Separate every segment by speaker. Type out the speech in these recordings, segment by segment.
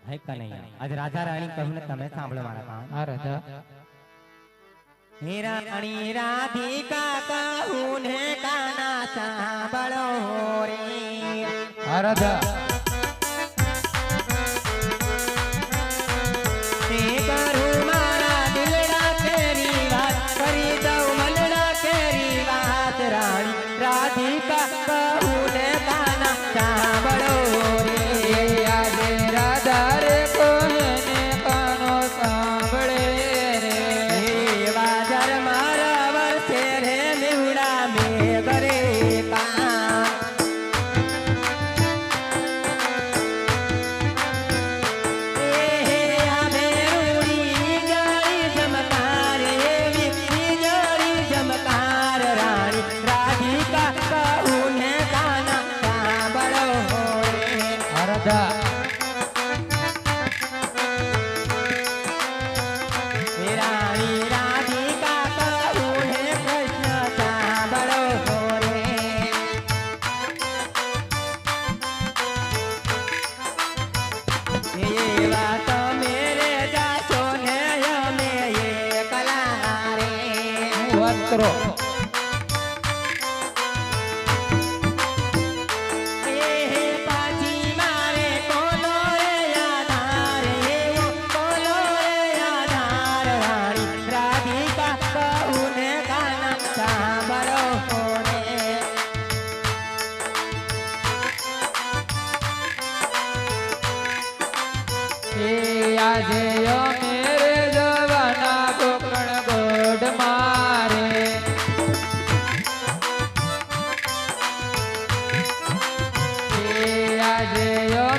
Speaker 1: હે કનૈયા આજ રાધા રાણી કહું ને તમે સાંભળો મારા કાન
Speaker 2: હા રાધા
Speaker 1: હે રાણી રાધિકા કહું ને કાના સાંભળો રે
Speaker 2: હા રાધા
Speaker 1: તે કરું મારા દિલડા કેરી વાત કરી દઉં મનડા કેરી વાત રાણી રાધિકા કહું ને કાના સાંભળો રે
Speaker 2: આજે રાધા રે કોને કાનો સાંભળે રે
Speaker 1: બાજાર મારા વર્ષે રે મેવડા મે ઘરે કાન આ મેરુડી જાળી જમકાર એવી જોડી જમકાર રાણી રાધિકા કહું ને કાના સાંભળો રે
Speaker 2: હા રાધા
Speaker 1: રાણી રાધિકા કહું હે કૃષ્ણ સાંભળો રે એવા તમે રે જાશો ને અમે એકલા રે
Speaker 2: વાત કરો
Speaker 1: પાછી મારે કોનો રે આધાર એવો કોનો રે આધાર રાણી રાધિકા કહું ને કાના સાંભળો રે
Speaker 2: આજે મેરે જવાના કોકણ ગોડ મારે આજે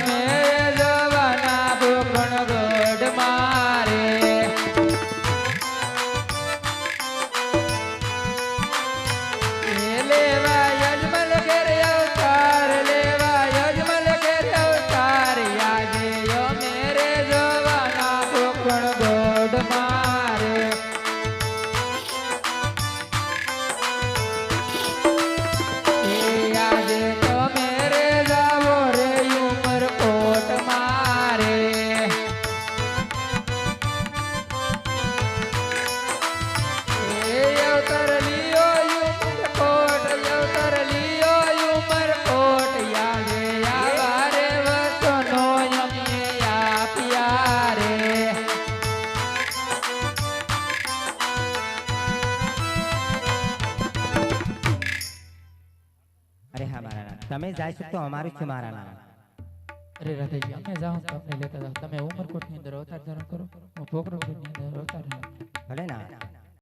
Speaker 2: મેરે જવાના કોકણ ગોડ મારે લેવા યજમલ ઘેર અવતાર લેવા યજમલ ઘેર અવતાર આજે મેરે જવાના કોકણ ગોડ મારે આજે તો મેરે જાવો રે ઉમર કોટ મારે અવતર લિયો ઉમર કોટ અવતર લિયો ઉમર કોટ યાદે આવારે વચનો અમે આપ્યા રે
Speaker 1: અરે હા મારા નાના તમે જાય છો તો અમારું છે મારા નાના
Speaker 2: અરે રાધાજી અમે જાઓ તમને લેતા જાઓ તમે ઉમરકોટ ની અંદર અવતાર ધારણ કરો હું પોકરણકોટ ની અંદર અવતાર ધારણ કરું.
Speaker 1: ભલે ના